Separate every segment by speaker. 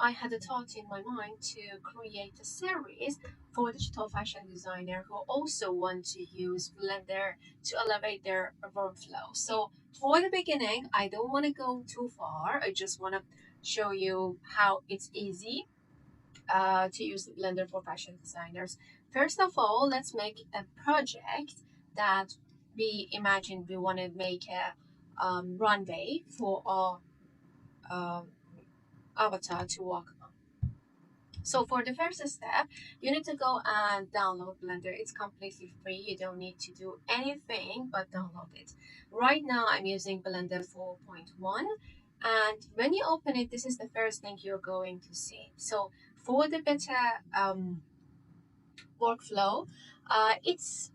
Speaker 1: I had a thought in my mind to create a series for digital fashion designer who also want to use Blender to elevate their workflow. So for the beginning, I don't want to go too far. I just want to show you how it's easy to use Blender for fashion designers. First of all, let's make a project that we imagine we want to make a runway for our um, avatar to walk on. So for the first step, you need to go and download Blender. It's completely free. You don't need to do anything but download it. Right now, I'm using Blender 4.1. And when you open it, this is the first thing you're going to see. So for the better workflow, it's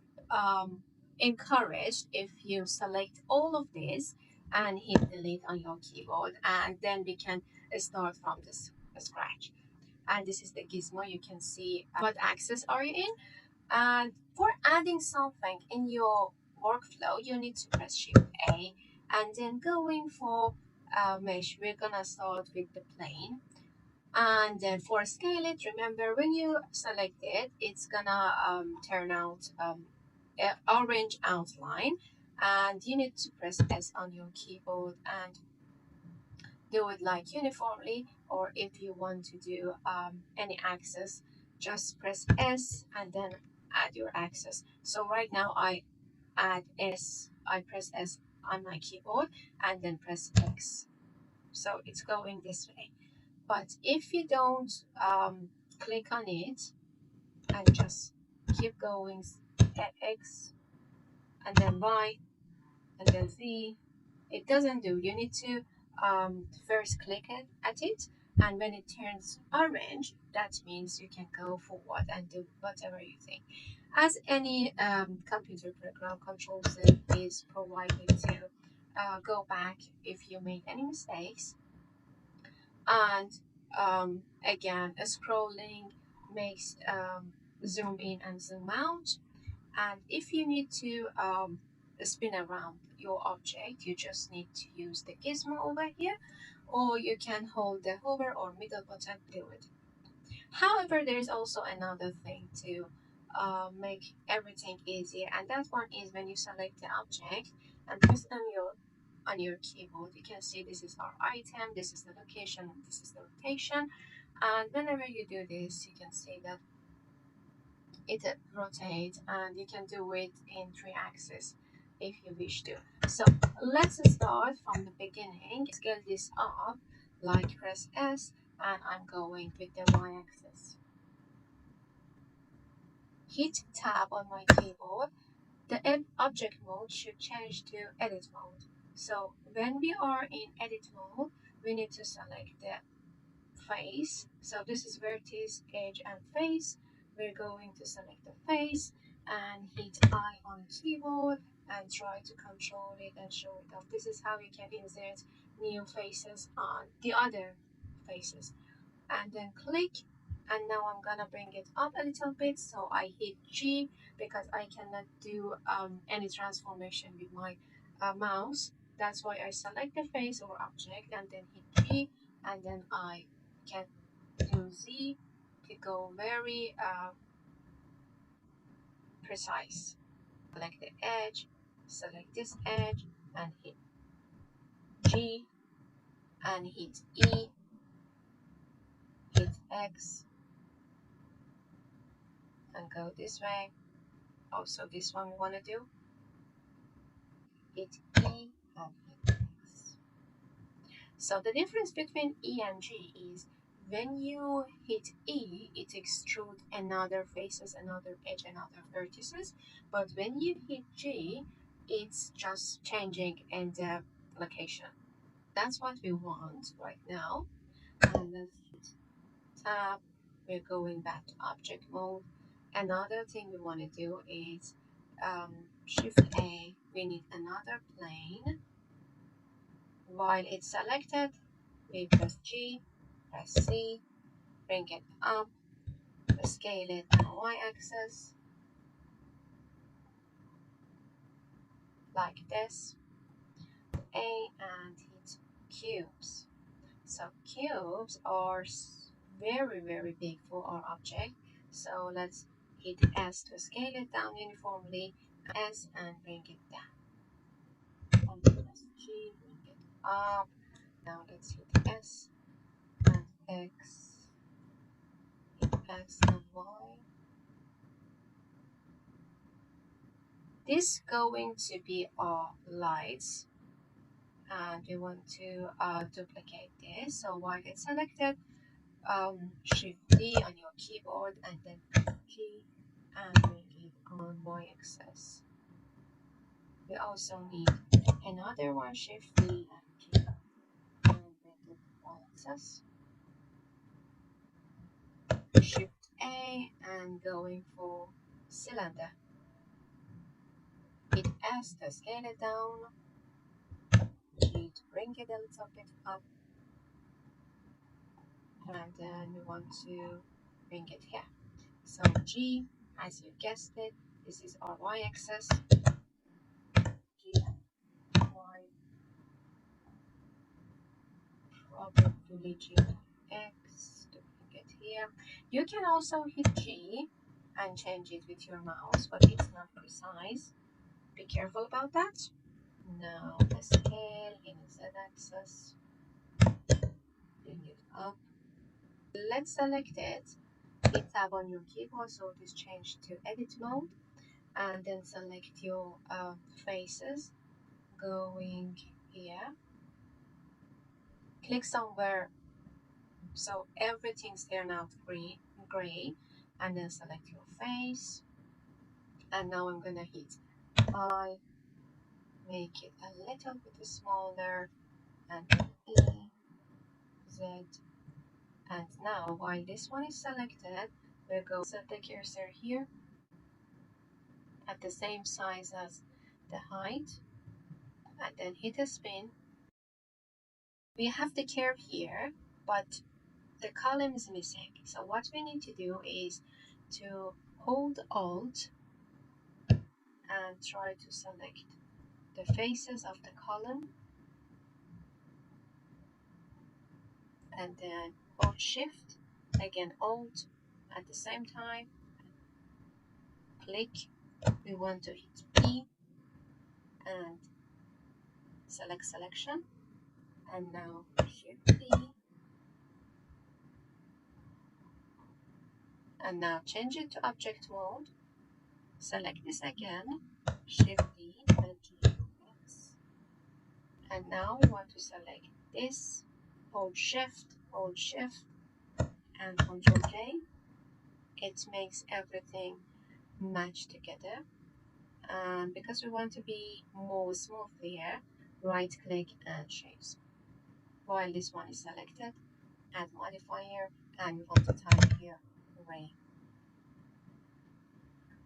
Speaker 1: encouraged if you select all of this and hit delete on your keyboard, and then we can start from this scratch. And this is the gizmo. You can see what axis are you in, and for adding something in your workflow you need to press shift A, and then going for mesh, we're gonna start with the plane. And then for scale it, remember when you select it, it's gonna turn out an orange outline, and you need to press S on your keyboard and do it like uniformly. Or if you want to do any axis, just press S and then add your axis. So right now I press S on my keyboard and then press X. So it's going this way. But if you don't click on it and just keep going, X and then Y and then Z, it doesn't do. You need to first click at it, and when it turns orange, that means you can go forward and do whatever you think. As any computer program, Control Z is provided to go back if you made any mistakes. And again, scrolling makes zoom in and zoom out. And if you need to spin around your object, you just need to use the gizmo over here, or you can hold the hover or middle button to do it. However, there's also another thing to make everything easier, and that one is when you select the object and press on your keyboard, you can see this is our item, this is the location, this is the rotation. And whenever you do this, you can see that it rotates, and you can do it in 3 axes if you wish to. So let's start from the beginning. Scale this up, like press S, and I'm going with the y-axis. Hit tab on my keyboard. The object mode should change to edit mode. So when we are in edit mode, we need to select the face. So this is vertex, edge, and face. We're going to select the face and hit I on keyboard and try to control it and show it off. This is how you can insert new faces on the other faces. And then click, and now I'm gonna bring it up a little bit. So I hit G because I cannot do any transformation with my mouse. That's why I select the face or object and then hit G, and then I can do Z to go very precise. Select the edge, select this edge, and hit G, and hit E, hit X, and go this way. Also, this one we want to do. Hit E and hit X. So the difference between E and G is when you hit E, it extrudes another faces, another edge, another vertices. But when you hit G, it's just changing in the location. That's what we want right now. And let's hit tab. We're going back to object mode. Another thing we want to do is shift A. We need another plane. While it's selected, we press G, press C, bring it up, scale it on y-axis, like this, A, and hit cubes. So cubes are very, very big for our object. So let's hit S to scale it down uniformly, S and bring it down. And press G, bring it up. Now let's hit S and X, hit X and Y. This is going to be our lights, and we want to duplicate this. So while it's selected, Shift D on your keyboard and then G and bring it on Y axis. We also need another one, Shift D and G and bring it Y axis. Shift A and going for cylinder. Hit S to scale it down. G to bring it a little bit up. And then we want to bring it here. So G, as you guessed it, this is our Y axis. G, Y, probably G, X to bring it here. You can also hit G and change it with your mouse, but it's not precise. Be careful about that. Now the scale in Z axis, bring it up. Let's select it. Hit tab on your keyboard so it is changed to edit mode, and then select your faces going here. Click somewhere so everything's turned out gray, and then select your face. And now I'm gonna hit I, make it a little bit smaller, and E, Z, and now while this one is selected, we'll go set the cursor here at the same size as the height, and then hit a spin. We have the curve here, but the column is missing. So what we need to do is to hold Alt and try to select the faces of the column, and then hold Shift, again Alt at the same time, click. We want to hit P and select selection, and now Shift P, and now change it to object mode. Select this again, Shift D and X, and now we want to select this. Hold Shift, and Control J. It makes everything match together. And because we want to be more smooth here, right click and change. While this one is selected, add modifier, and we want to type here array.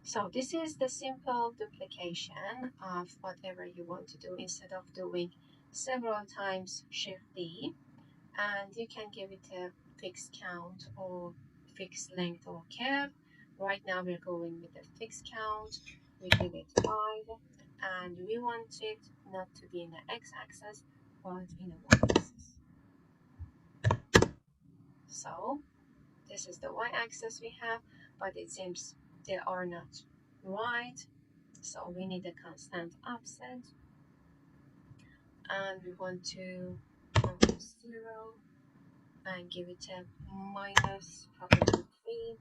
Speaker 1: So this is the simple duplication of whatever you want to do instead of doing several times Shift D. And you can give it a fixed count or fixed length or curve. Right now we're going with a fixed count. We give it 5, and we want it not to be in the x-axis but in the y-axis. So this is the y-axis we have, but it seems they are not right, so we need a constant offset, and we want to go to 0 and give it a minus probably 3.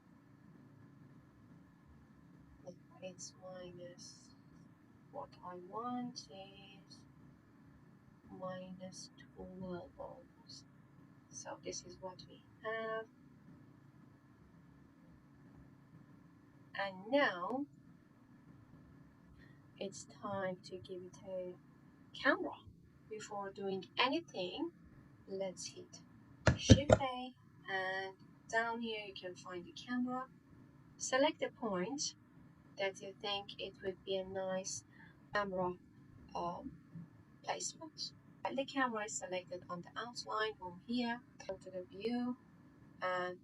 Speaker 1: It's minus, what I want is minus 12 almost. So this is what we have. And now it's time to give it a camera. Before doing anything, let's hit Shift A, and down here you can find the camera. Select a point that you think it would be a nice camera placement. While the camera is selected on the outline on here, go to the view and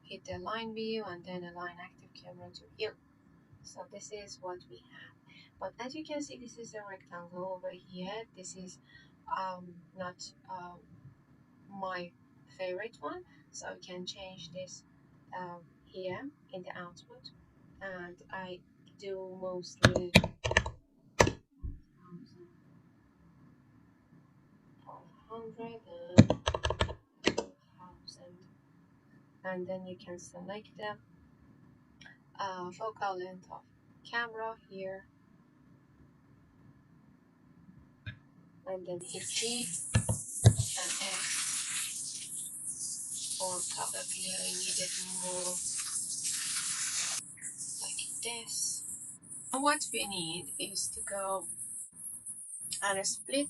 Speaker 1: hit the line view and then align active camera to view. So this is what we have. But as you can see, this is a rectangle over here. This is not my favorite one. So you can change this here in the output, and I do mostly 100 and 1000, and then you can select the focal length of camera here, and then hit G and X or probably I need it more like this. And what we need is to go and split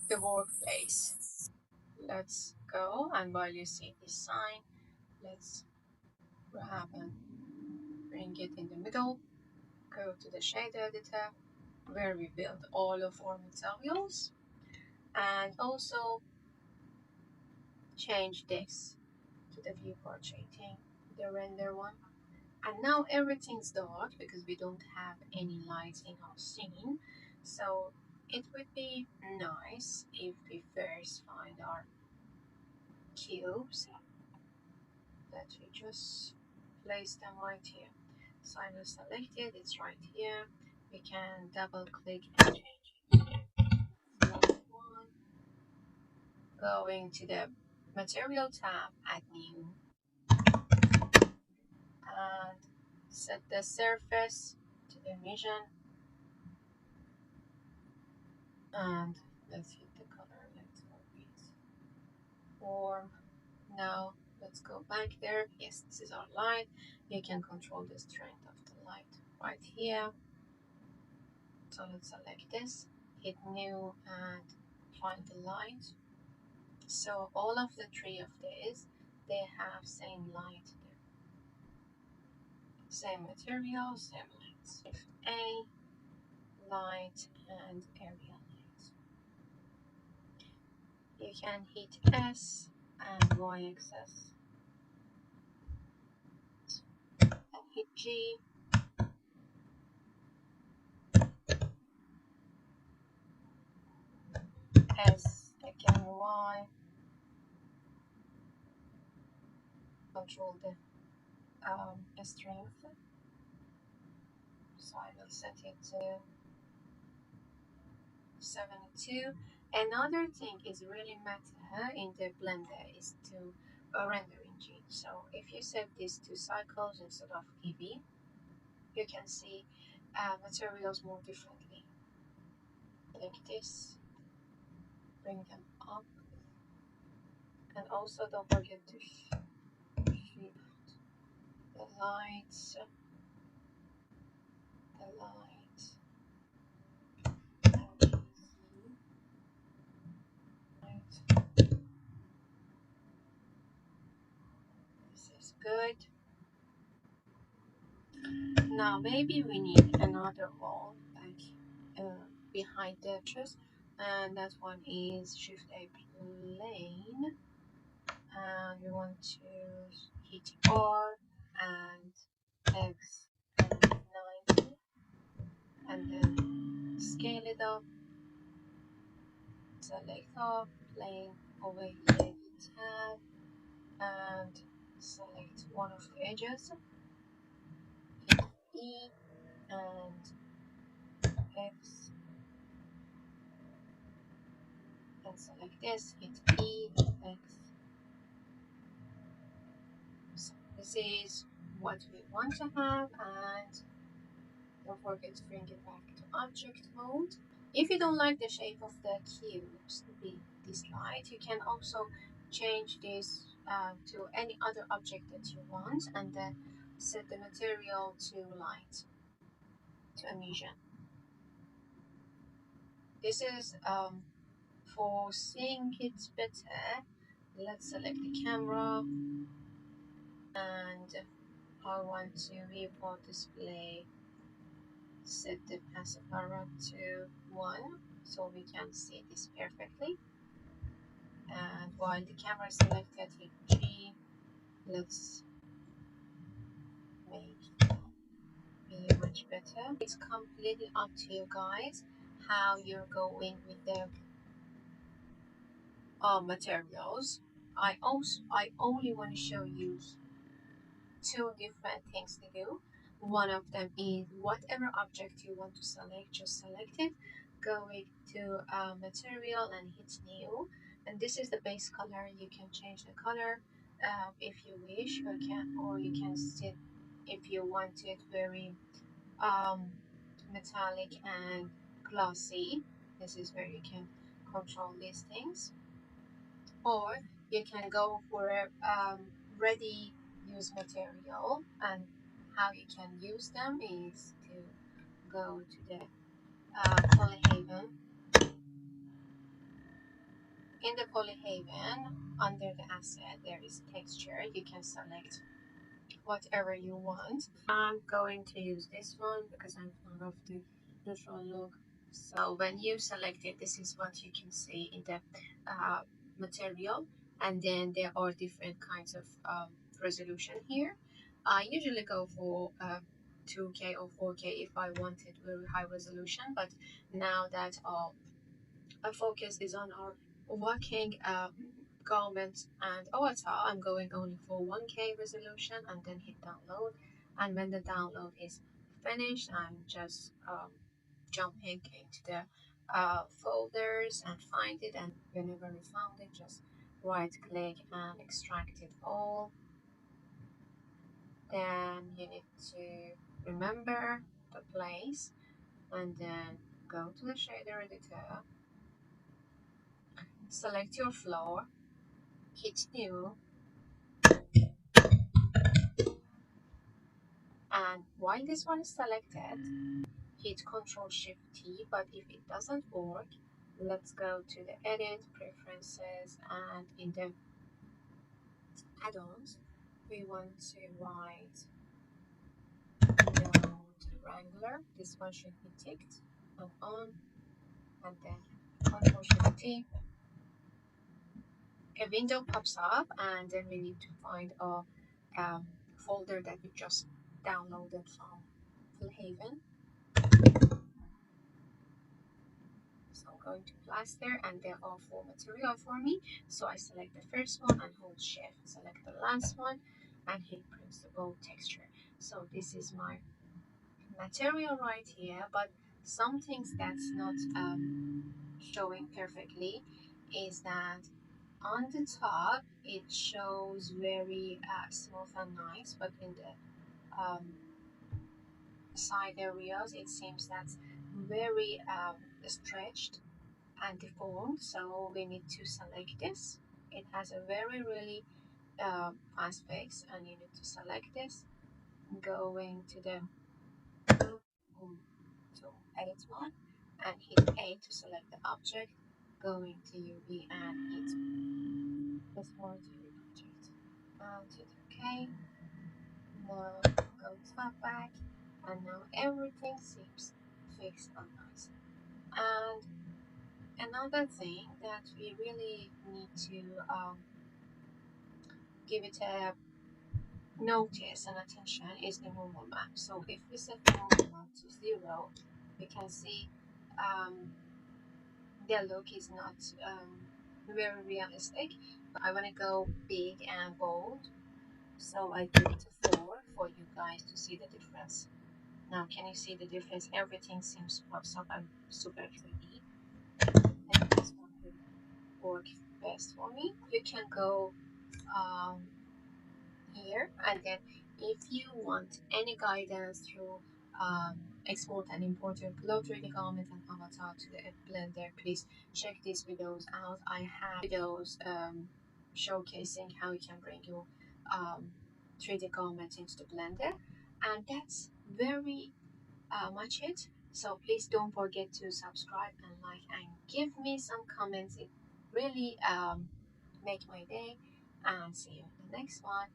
Speaker 1: the workplace. Let's go, and while you see this sign, let's grab and bring it in the middle. Go to the shade editor where we build all of our materials, and also change this to the viewport shading, the render one. And now everything's dark because we don't have any lights in our scene. So it would be nice if we first find our cubes that we just place them right here. So I will select it, it's right here. We can double click and change it. One. Going to the material tab, add new, and set the surface to the vision, and let's hit the color, let's go with warm. Now let's go back there. Yes, this is our light. You can control the strength of the light right here. So let's select this, hit new, and find the light. So all of the three of these, they have same light there. Same material, same lights. A, light, and area light. You can hit S and Y-axis, and hit G, S, again Y, control the strength. So I will set it to 72. Another thing is really matter in the blender is to render engine. So if you set this to cycles instead of EV, you can see materials more differently. Like this, bring them up, and also don't forget to shift the lights, and light. This is good. Now maybe we need another wall like behind the chest, and that one is shift a plane, and we want to hit R and X and 90, and then scale it up, select up plane over here, tab, and select one of the edges, hit E and X, and select this, hit E, X. So this is what we want to have, and don't forget to bring it back to object mode. If you don't like the shape of the cubes to be this light, you can also change this to any other object that you want, and then set the material to light, to emission. This is for seeing it better. Let's select the camera, and I want to viewport display, set the pacifier to 1 so we can see this perfectly. And while the camera is selected, hit G. Let's make it be much better. It's completely up to you guys how you're going with the materials. I only want to show you two different things to do. One of them is whatever object you want to select, just select it. Going to material and hit new. And this is the base color. You can change the color if you wish, or you can sit if you want it very um, metallic and glossy. This is where you can control these things, or you can go for ready use material. And how you can use them is to go to the polyhaven. In the polyhaven, under the asset, there is texture. You can select whatever you want. I'm going to use this one because I'm fond of the neutral look. So when you select it, this is what you can see in the material. And then there are different kinds of resolution here. I usually go for 2K or 4K if I wanted very high resolution, but now that our focus is on our working garment and avatar, I'm going only for 1K resolution and then hit download. And when the download is finished, I'm just jumping into the folders and find it. And whenever we found it, just right click and extract it all. Then you need to remember the place and then go to the shader editor, select your floor, hit new, and while this one is selected, hit Ctrl Shift T. But if it doesn't work, let's go to the edit preferences, and in the add-ons we want to write node wrangler. This one should be ticked and on, and then Ctrl Shift T. A window pops up, and then we need to find a folder that we just downloaded from Haven. So I'm going to plaster, and there are four material for me. So I select the first one and hold shift, select the last one and hit principal texture. So this is my material right here, but some things that's not showing perfectly is that on the top it shows very smooth and nice, but in the side areas it seems that's very stretched and deformed. So we need to select this. It has a very really aspects, and you need to select this. Going to the to edit one and hit A to select the object. Going to UV and hit this one to the object and hit OK. Now go to back, and now everything seems fixed and nice. And another thing that we really need to give it a notice and attention is the normal map. So if we set the normal map to 0, we can see the look is not very realistic. I want to go big and bold, so I give it a 4 for you guys to see the difference. Now can you see the difference? Everything seems pops up and super 3D. And this one will work best for me. You can go here, and then if you want any guidance through export and import your cloud 3D garment and avatar to the Blender, please check these videos out. I have videos showcasing how you can bring your 3D garment into the Blender, and that's very much it. So please don't forget to subscribe and like and give me some comments. It really make my day, and see you in the next one.